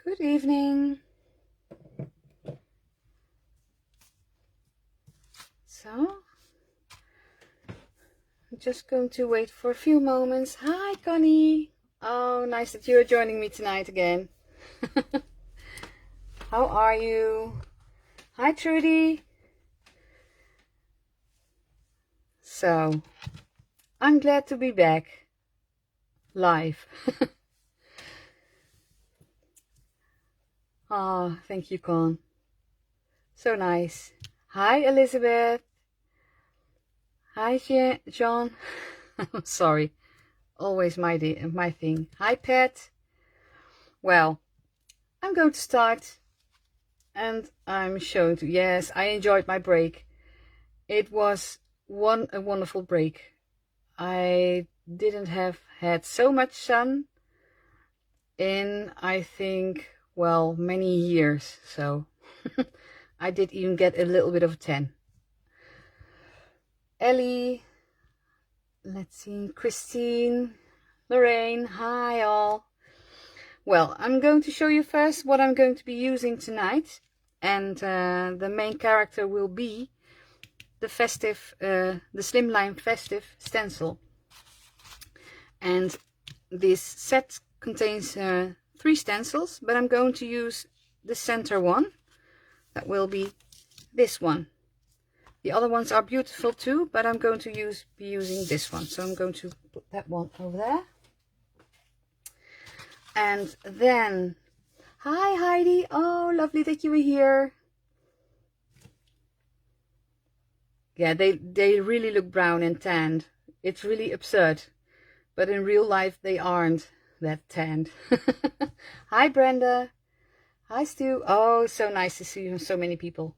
Good evening. So, I'm just going to wait for a few moments. Hi, Connie. Oh, nice that you're joining me tonight again. How are you? Hi, Trudy. So, I'm glad to be back live. Oh, thank you, Con. So nice. Hi, Elizabeth. Hi, John. Sorry, always my thing. Hi, Pat. Well, I'm going to start, and I'm showing to. Yes, I enjoyed my break. It was a wonderful break. I didn't have had so much sun in, I think, well, many years. So I did even get a little bit of a tan. Ellie, let's see, Christine, Lorraine, hi all. Well, I'm going to show you first what I'm going to be using tonight, and the main character will be the Slimline Festive stencil. And this set contains 3 stencils, but I'm going to use the center one. That will be this one. The other ones are beautiful too, but I'm going to be using this one. So I'm going to put that one over there. And then, hi Heidi. Oh, lovely that you were here. Yeah, they really look brown and tanned. It's really absurd. But in real life, they aren't that tanned. Hi, Brenda. Hi, Stu. Oh, so nice to see so many people.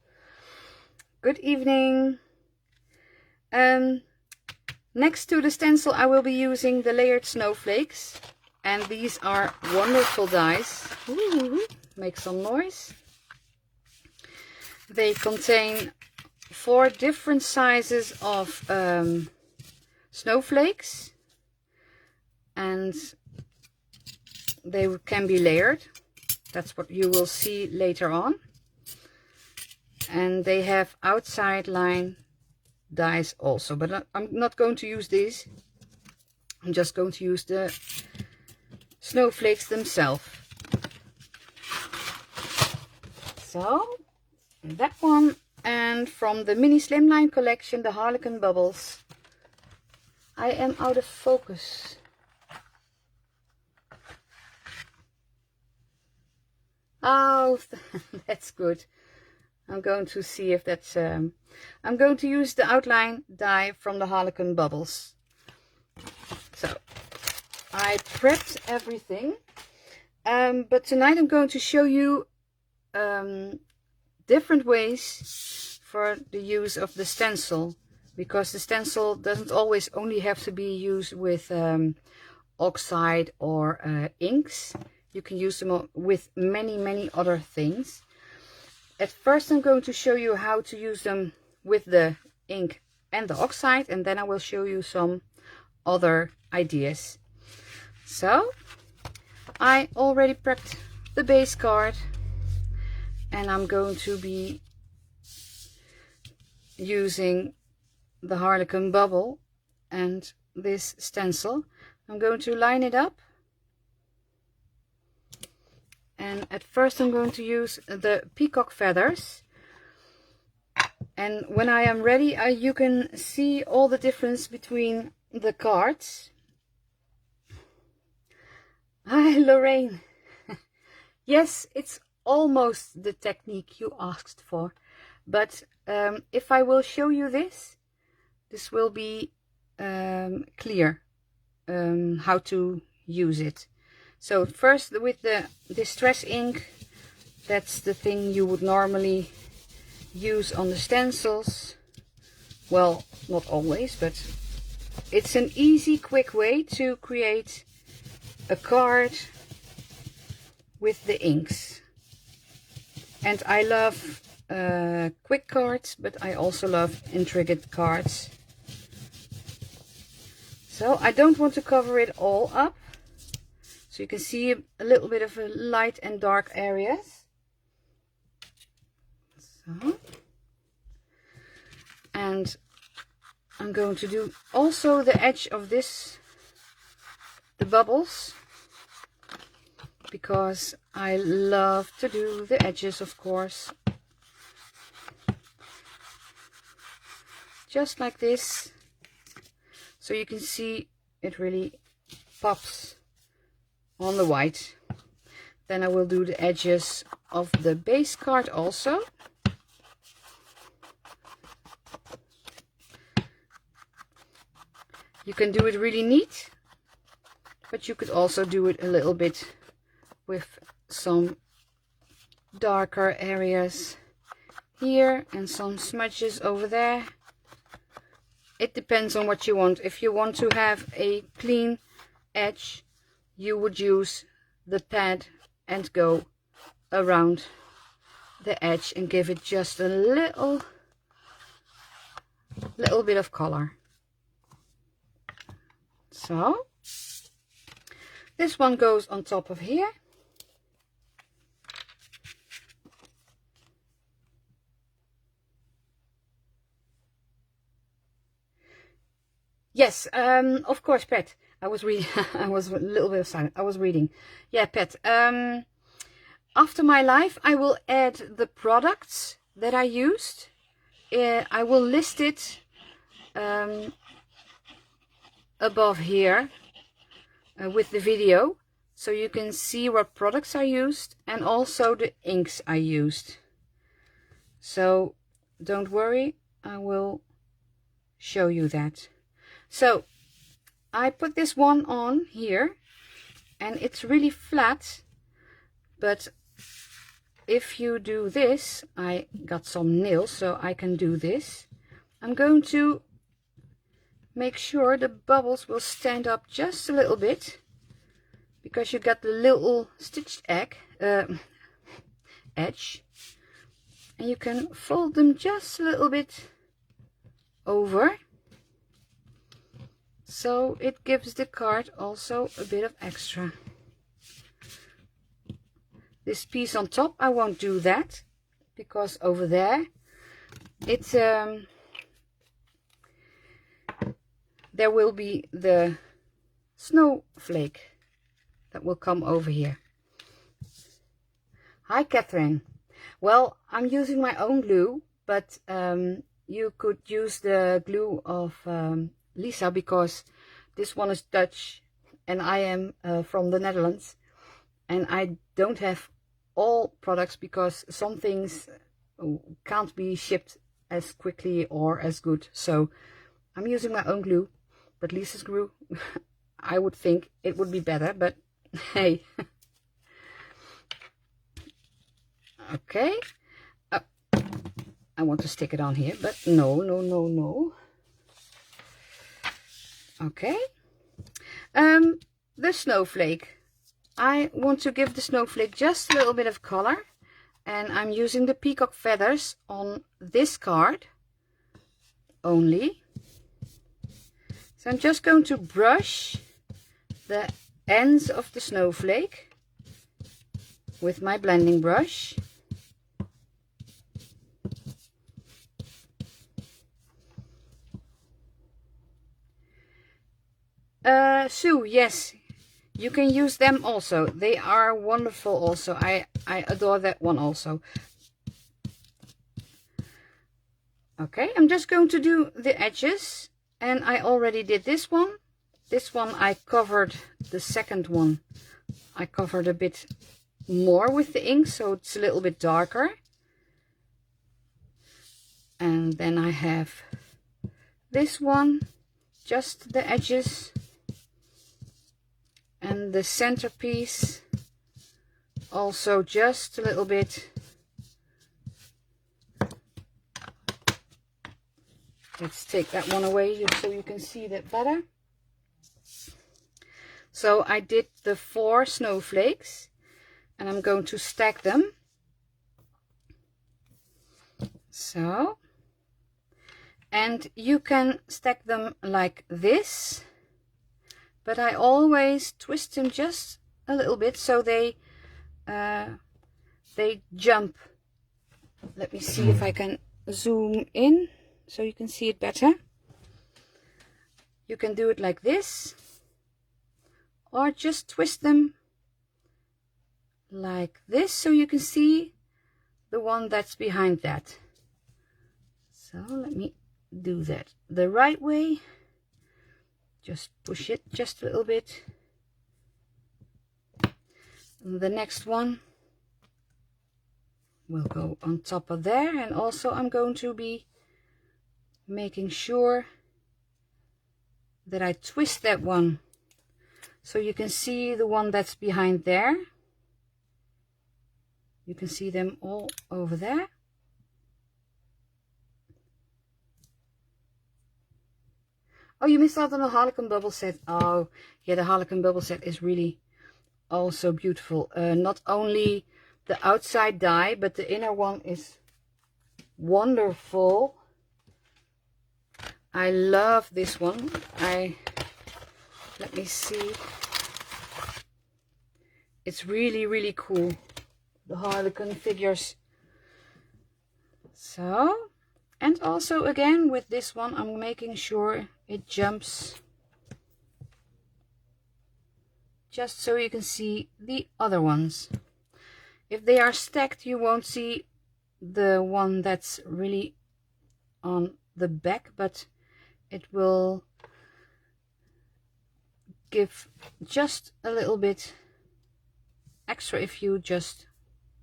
Good evening. Next to the stencil, I will be using the layered snowflakes. And these are wonderful dies. Ooh, make some noise. They contain 4 different sizes of snowflakes. And they can be layered. That's what you will see later on. And they have outside line dies also, but I'm not going to use these. I'm just going to use the snowflakes themselves. So that one, and from the mini slimline collection, the Harlequin Bubbles. I am out of focus. Oh, that's good. I'm going to see if that's... I'm going to use the outline die from the Harlequin Bubbles. So, I prepped everything. But tonight I'm going to show you different ways for the use of the stencil. Because the stencil doesn't always only have to be used with oxide or inks. You can use them with many other things. At first I'm going to show you how to use them with the ink and the oxide, and then I will show you some other ideas. So I already prepped the base card, and I'm going to be using the Harlequin Bubble and this stencil. I'm going to line it up. And at first I'm going to use the peacock feathers. And when I am ready, you can see all the difference between the cards. Hi, Lorraine. Yes, it's almost the technique you asked for. But if I will show you this will be clear how to use it. So first, with the Distress ink, that's the thing you would normally use on the stencils. Well, not always, but it's an easy, quick way to create a card with the inks. And I love quick cards, but I also love intricate cards. So I don't want to cover it all up. So you can see a little bit of a light and dark areas. So, and I'm going to do also the edge of this, the bubbles, because I love to do the edges, of course. Just like this, so you can see it really pops on the white. Then I will do the edges of the base card also. You can do it really neat, but you could also do it a little bit with some darker areas here and some smudges over there. It depends on what you want. If you want to have a clean edge, you would use the pad and go around the edge and give it just a little bit of color. So this one goes on top of here. Yes, of course, Pet. I was reading. I was a little bit silent. I was reading. Yeah, Pet. After my life, I will add the products that I used. I will list it above here with the video, so you can see what products I used and also the inks I used. So don't worry, I will show you that. So I put this one on here and it's really flat, but if you do this, I got some nails so I can do this. I'm going to make sure the bubbles will stand up just a little bit, because you got the little stitched edge, and you can fold them just a little bit over, so it gives the card also a bit of extra. This piece on top, I won't do that, because over there it's there will be the snowflake that will come over here. Hi Catherine. Well, I'm using my own glue, but you could use the glue of Lisa, because this one is Dutch and I am from the Netherlands, and I don't have all products because some things can't be shipped as quickly or as good. So I'm using my own glue, but Lisa's glue, I would think it would be better, but hey. Okay. I want to stick it on here, but no. Okay. The snowflake. I want to give the snowflake just a little bit of color, and I'm using the peacock feathers on this card only. So I'm just going to brush the ends of the snowflake with my blending brush. Sue, yes, you can use them also. They are wonderful also. I adore that one also. Okay, I'm just going to do the edges, and I already did this one. This one I covered, the second one I covered a bit more with the ink, so it's a little bit darker. And then I have this one, just the edges, and the centerpiece also just a little bit. Let's take that one away just so you can see that better. So I did the 4 snowflakes, and I'm going to stack them. So, and you can stack them like this, but I always twist them just a little bit so they jump. Let me see if I can zoom in so you can see it better. You can do it like this, or just twist them like this so you can see the one that's behind that. So let me do that the right way. Just push it just a little bit. And the next one will go on top of there, and also I'm going to be making sure that I twist that one so you can see the one that's behind there. You can see them all over there. Oh, you missed out on the Harlequin Bubble set. Oh, yeah, the Harlequin Bubble set is really also beautiful. Not only the outside die, but the inner one is wonderful. I love this one. Let me see. It's really, really cool. The Harlequin figures. So, and also again with this one, I'm making sure it jumps just so you can see the other ones. If they are stacked, you won't see the one that's really on the back, but it will give just a little bit extra if you just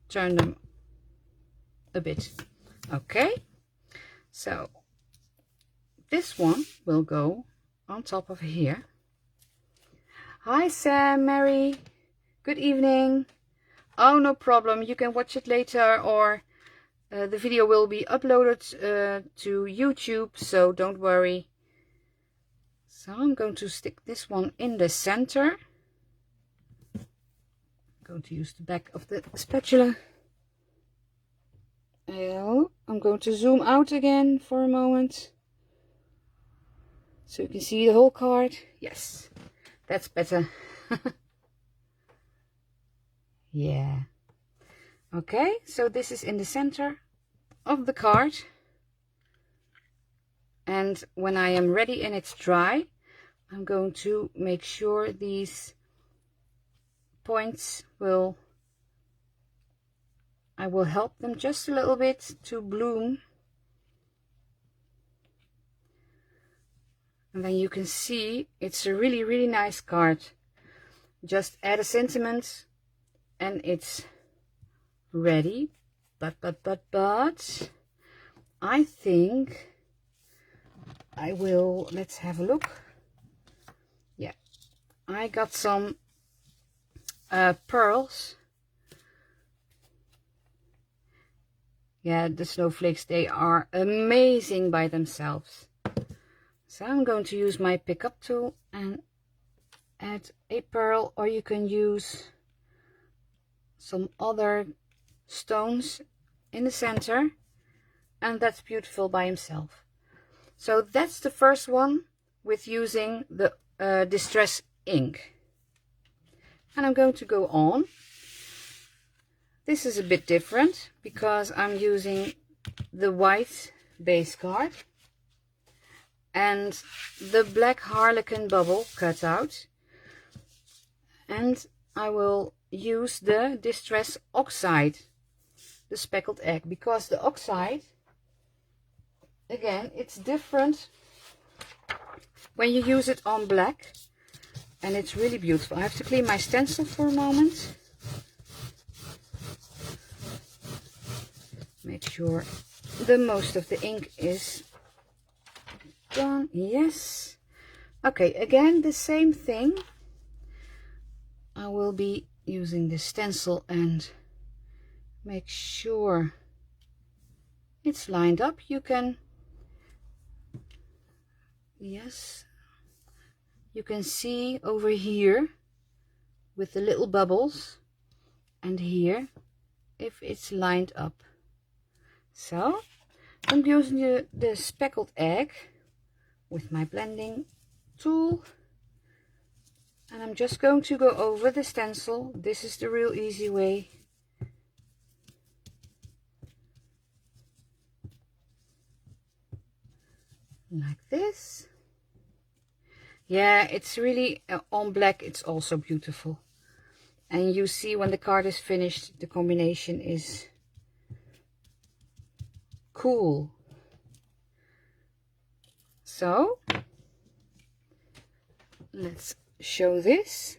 turn them a bit. Okay, so this one will go on top of here. Hi Sam, Mary, good evening. Oh, no problem, you can watch it later, or the video will be uploaded to YouTube, so don't worry. So I'm going to stick this one in the center. I'm going to use the back of the spatula. I'm going to zoom out again for a moment so you can see the whole card. Yes, that's better. Yeah. Okay, so this is in the center of the card, and when I am ready and it's dry, I'm going to make sure these points I will help them just a little bit to bloom, and then you can see it's a really, really nice card. Just add a sentiment and it's ready. But I think I will, let's have a look. Yeah, I got some pearls. Yeah, the snowflakes, they are amazing by themselves. So I'm going to use my pickup tool and add a pearl, or you can use some other stones in the center, and that's beautiful by himself. So that's the first one with using the Distress ink. And I'm going to go on. This is a bit different because I'm using the white base card and the black Harlequin bubble cut out, and I will use the Distress oxide, the speckled egg, because the oxide, again, it's different when you use it on black, and it's really beautiful. I have to clean my stencil for a moment. Make sure the most of the ink is gone. Yes. Okay, again, the same thing. I will be using the stencil and make sure it's lined up. You can, yes, you can see over here with the little bubbles, and here if it's lined up. So I'm using the speckled egg with my blending tool, And I'm just going to go over the stencil. This is the real easy way. Like this. Yeah, it's really on black, it's also beautiful. And you see when the card is finished, the combination is cool. So let's show this.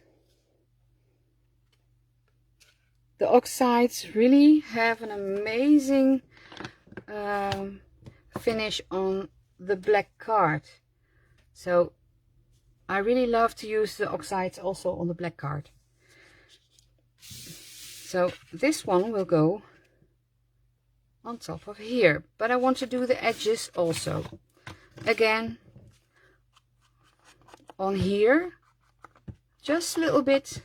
The oxides really have an amazing finish on the black card. So I really love to use the oxides also on the black card. So this one will go on top of here, but I want to do the edges also. Again, on here, just a little bit.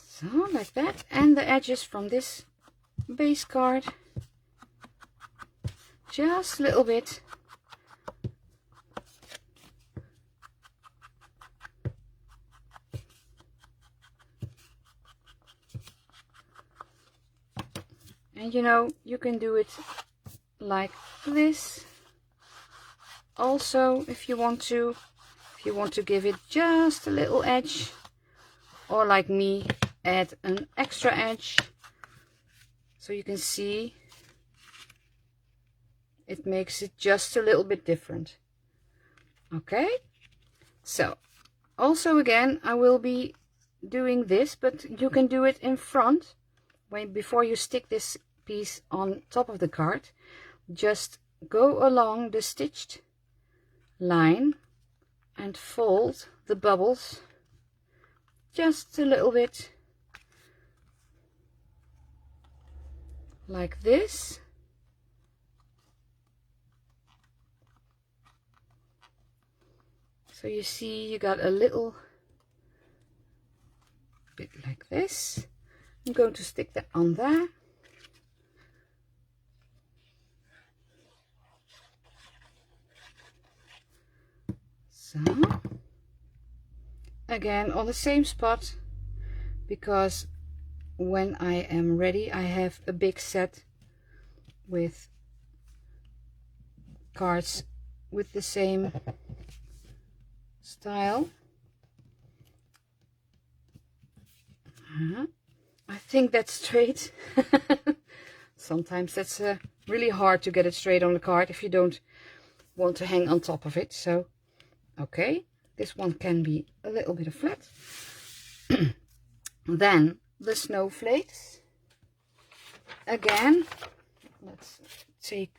So, like that. And the edges from this base card. Just a little bit. And you know, you can do it like this. Also, if you want to give it just a little edge, or like me, add an extra edge, so you can see it makes it just a little bit different. Okay, so also again I will be doing this, but you can do it in front. Before you stick this piece on top of the card, just go along the stitched line and fold the bubbles just a little bit like this. So you see you got a little bit like this. I'm going to stick that on there. So again on the same spot, because when I am ready I have a big set with cards with the same style. I think that's straight. Sometimes that's really hard to get it straight on the card if you don't want to hang on top of it. So okay, this one can be a little bit of flat. Then the snowflakes. Again, let's take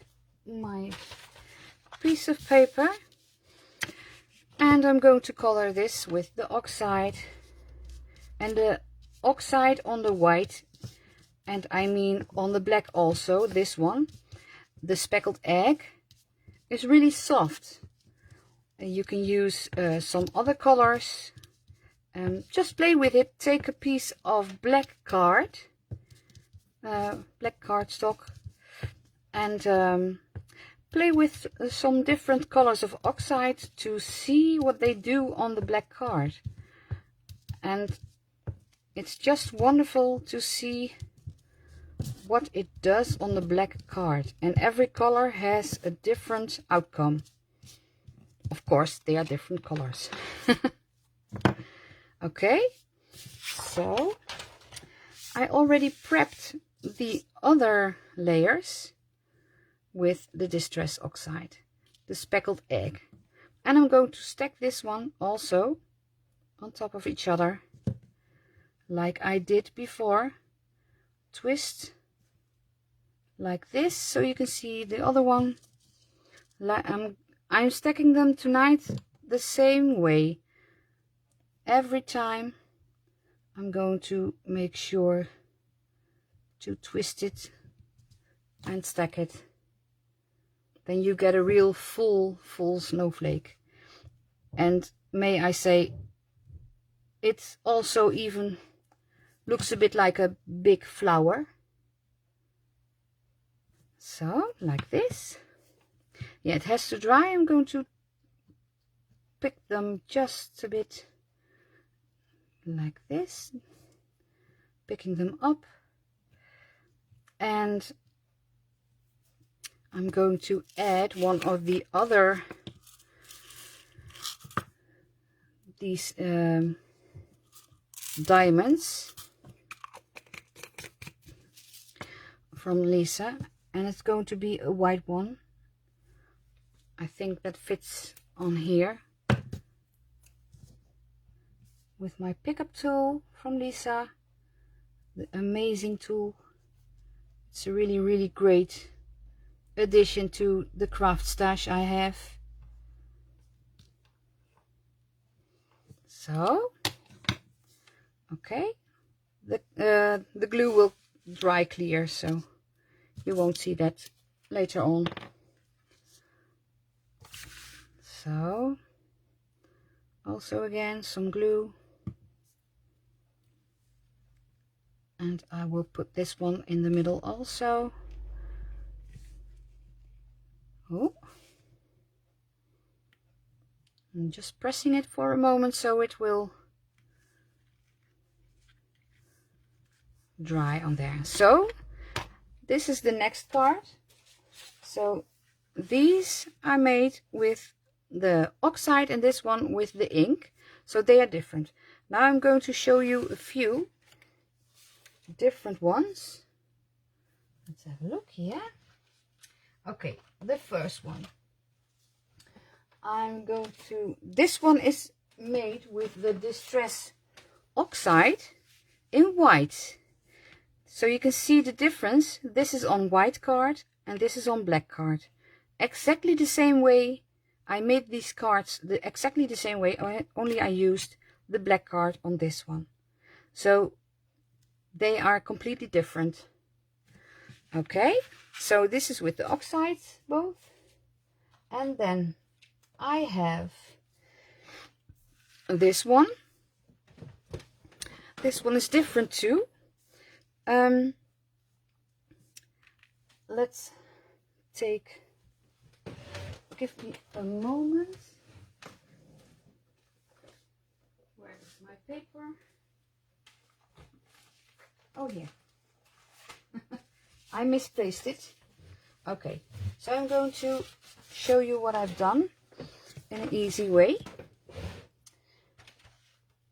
my piece of paper and I'm going to color this with the oxide, and the oxide on the white, and I mean on the black also. This one, the speckled egg, is really soft. You can use some other colors. Just play with it. Take a piece of black card, black cardstock, and play with some different colors of oxide to see what they do on the black card. And it's just wonderful to see what it does on the black card. And every color has a different outcome. Of course, they are different colors. Okay, so I already prepped the other layers with the Distress oxide, the speckled egg, and I'm going to stack this one also on top of each other like I did before. Twist like this so you can see the other one. I'm stacking them tonight the same way. Every time I'm going to make sure to twist it and stack it. Then you get a real full snowflake. And may I say, it also even looks a bit like a big flower. So, like this. Yeah, it has to dry. I'm going to pick them just a bit like this, picking them up, and I'm going to add one of the other these diamonds from Lisa, and it's going to be a white one. I think that fits on here with my pickup tool from Lisa, the amazing tool. It's a really great addition to the craft stash I have. So, okay, the glue will dry clear, so you won't see that later on. So, also again some glue, and I will put this one in the middle also. Oh, I'm just pressing it for a moment so it will dry on there. So this is the next card. So these I made with the oxide and this one with the ink, so they are different. Now I'm going to show you a few different ones. Let's have a look here. Okay, the first one. This one is made with the Ditress oxide in white. So you can see the difference. This is on white card and this is on black card. Exactly the same way I made these cards, exactly the same way, only I used the black card on this one. So they are completely different. Okay, so this is with the oxides both. And then I have this one. This one is different too. Let's give me a moment. Where is my paper? Oh, here. I misplaced it. Okay, so I'm going to show you what I've done in an easy way.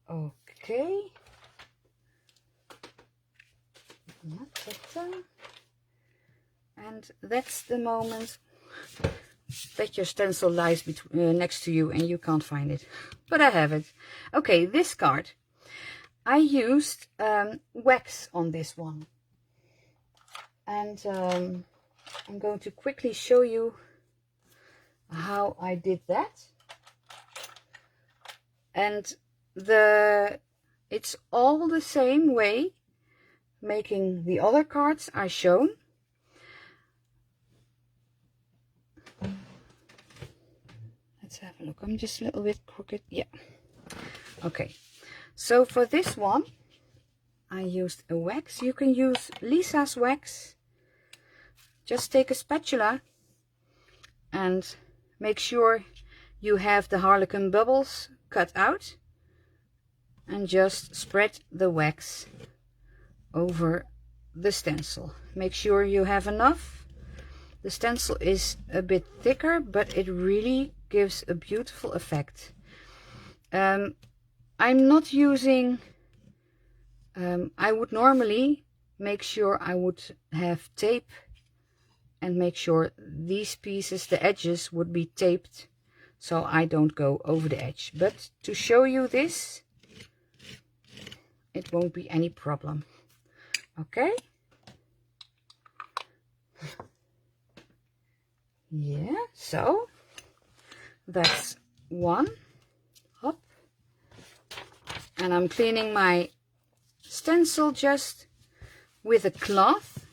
Okay. And that's the moment that your stencil lies next to you and you can't find it, but I have it. Okay, this card I used wax on this one, and I'm going to quickly show you how I did that. And it's all the same way making the other cards I shown. Let's have a look. I'm just a little bit crooked. Yeah. Okay. So for this one, I used a wax. You can use Lisa's wax. Just take a spatula and make sure you have the Harlequin Bubbles cut out, and just spread the wax over the stencil. Make sure you have enough. The stencil is a bit thicker, but it really gives a beautiful effect. I'm not using, I would normally make sure I would have tape and make sure these pieces, the edges, would be taped so I don't go over the edge. But to show you this, it won't be any problem. Okay. Yeah, so that's one. Hop. And I'm cleaning my stencil just with a cloth.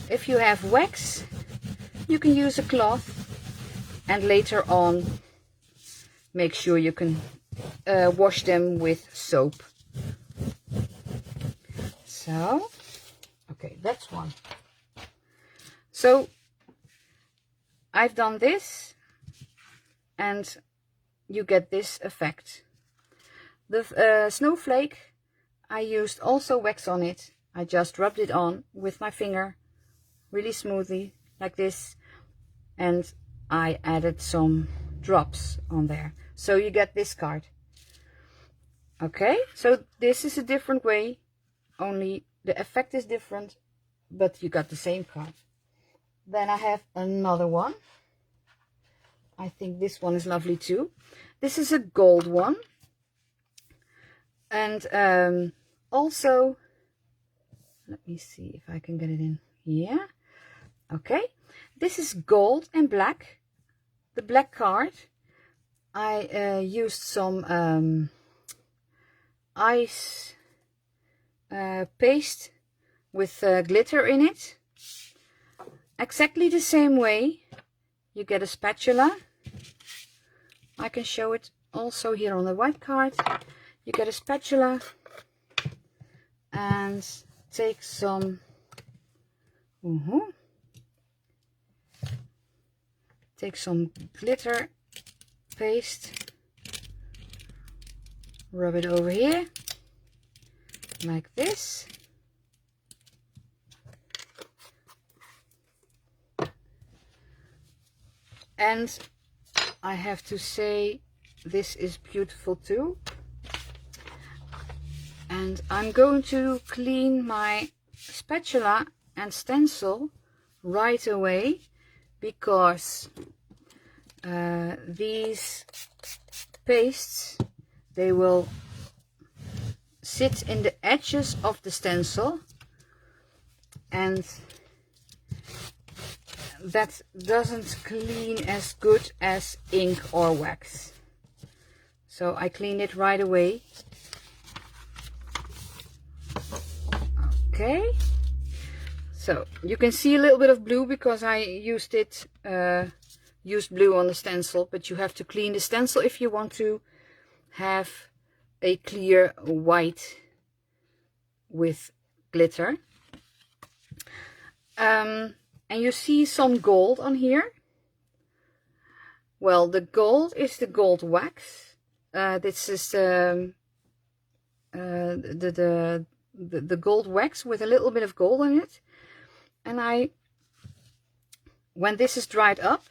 If you have wax, you can use a cloth, and later on make sure you can wash them with soap. So, okay, that's one. So I've done this and you get this effect. The snowflake, I used also wax on it. I just rubbed it on with my finger really smoothly like this, and I added some drops on there, so you get this card. Okay, so this is a different way, only the effect is different, but you got the same card. Then I have another one. I think this one is lovely too. This is a gold one, and also, let me see if I can get it in here. Okay, this is gold and black. The black card, I used some ice paste with glitter in it. Exactly the same way. You get a spatula. I can show it also here on the white card. You get a spatula and take some take some glitter paste, rub it over here like this, and I have to say this is beautiful too. And I'm going to clean my spatula and stencil right away, because these pastes, they will sit in the edges of the stencil, and that doesn't clean as good as ink or wax. So I clean it right away. Okay, so you can see a little bit of blue because I used blue on the stencil, but you have to clean the stencil if you want to have a clear white with glitter. And you see some gold on here. Well, the gold is the gold wax. This is the gold wax with a little bit of gold in it. And when this is dried up,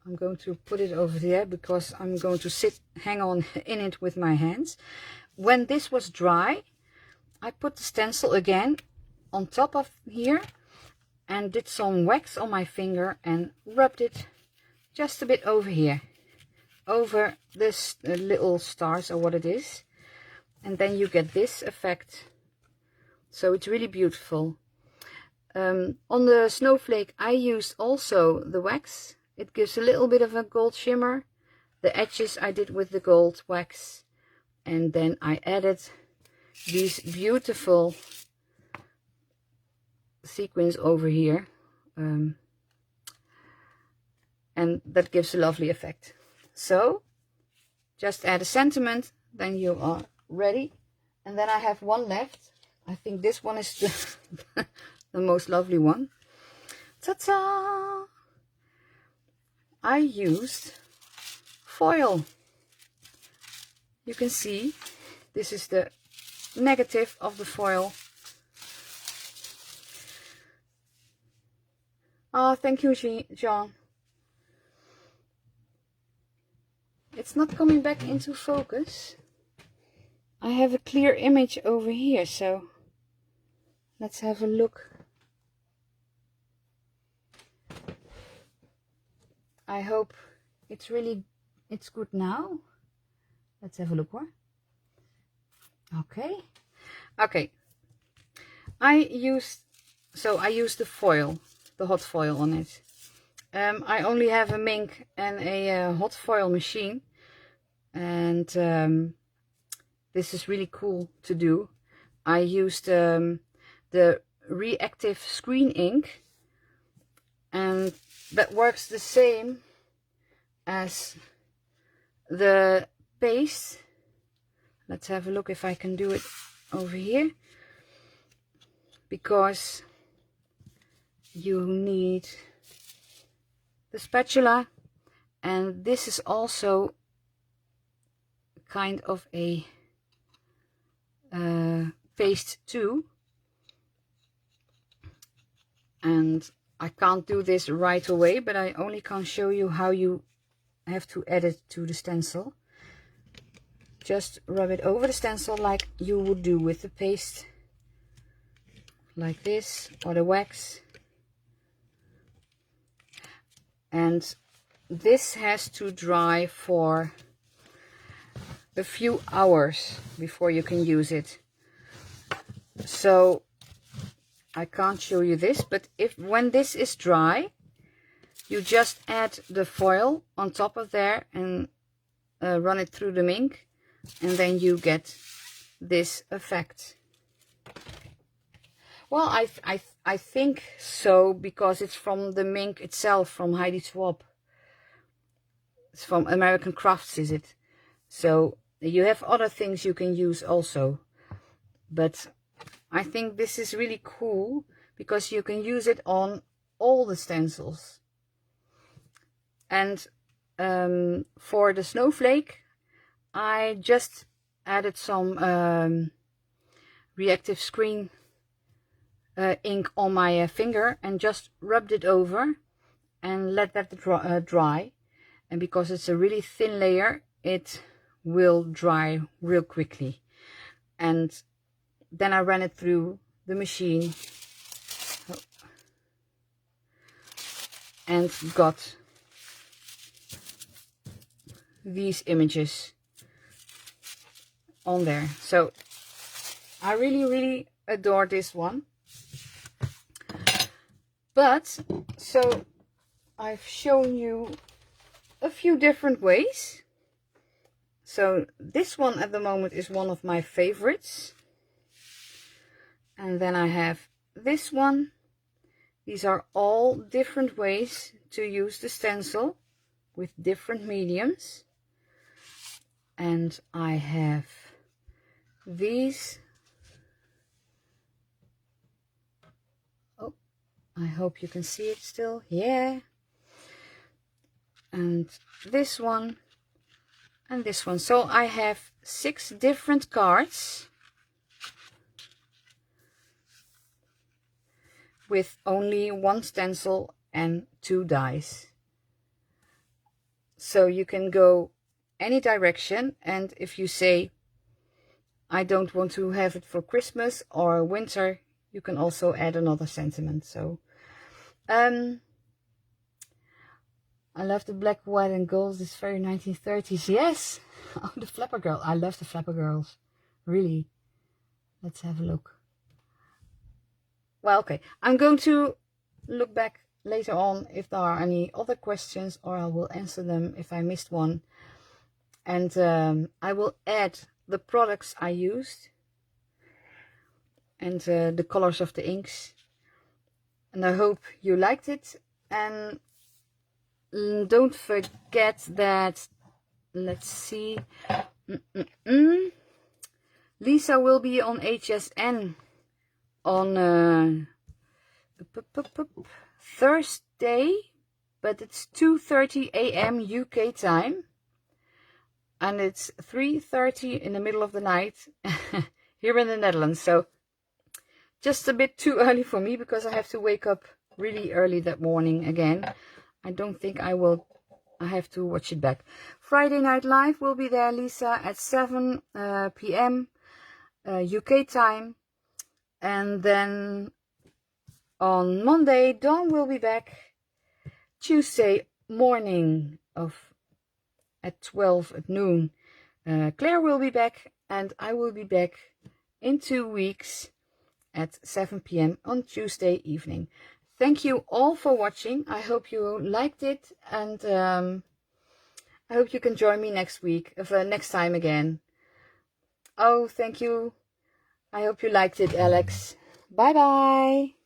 I'm going to put it over there because I'm going to hang on in it with my hands. When this was dry, I put the stencil again on top of here and did some wax on my finger and rubbed it just a bit over here, over this little stars or what it is. And then you get this effect. So it's really beautiful. On the snowflake, I used also the wax. It gives a little bit of a gold shimmer. The edges I did with the gold wax. And then I added these beautiful sequins over here. And that gives a lovely effect. So, just add a sentiment, then you are ready. And then I have one left. I think this one is the, the most lovely one. Ta-ta! I used foil. You can see this is the negative of the foil. Oh, thank you, John. It's not coming back into focus. I have a clear image over here, so let's have a look. I hope it's good now. Let's have a look more. Okay. I used the foil, the hot foil on it. I only have a mink and a hot foil machine, and this is really cool to do. I used the reactive screen ink, and that works the same as the paste. Let's have a look if I can do it over here, because you need the spatula, and this is also kind of a paste too. And I can't do this right away, but I only can show you how you have to add it to the stencil. Just rub it over the stencil like you would do with the paste, like this, or the wax. And this has to dry for a few hours before you can use it. So I can't show you this, but when this is dry, you just add the foil on top of there and run it through the ink, and then you get this effect. Well, I think so, because it's from the mink itself, from Heidi Swapp. It's from American Crafts, is it? So you have other things you can use also, but I think this is really cool because you can use it on all the stencils. And for the snowflake, I just added some reactive screen ink on my finger and just rubbed it over and let that dry. And because it's a really thin layer, it will dry real quickly. And then I ran it through the machine and got these images on there. So I really adore this one. But so I've shown you a few different ways. So this one at the moment is one of my favorites. And then I have this one. These are all different ways to use the stencil with different mediums. And I have these. Oh, I hope you can see it still. Yeah. And this one and this one. So I have 6 different cards with only 1 stencil and 2 dies. So you can go any direction, and if you say I don't want to have it for Christmas or winter, you can also add another sentiment. So I love the black, white and gold. It's very 1930s. Yes. Oh, the Flapper Girl. I love the Flapper Girls. Really. Let's have a look. Well, okay. I'm going to look back later on if there are any other questions, or I will answer them if I missed one. And I will add the products I used and the colors of the inks. And I hope you liked it. And don't forget that, let's see, Lisa will be on HSN on Thursday, but it's 2:30 a.m. UK time, and it's 3:30 in the middle of the night here in the Netherlands. So just a bit too early for me, because I have to wake up really early that morning again. I don't think I will. I have to watch it back. Friday Night Live will be there, Lisa, at 7 p.m. UK time. And then on Monday, Dawn will be back. Tuesday morning at 12 at noon. Claire will be back, and I will be back in 2 weeks at 7 p.m. on Tuesday evening. Thank you all for watching. I hope you liked it, and I hope you can join me next time again. Oh, thank you. I hope you liked it, Alex. Bye bye.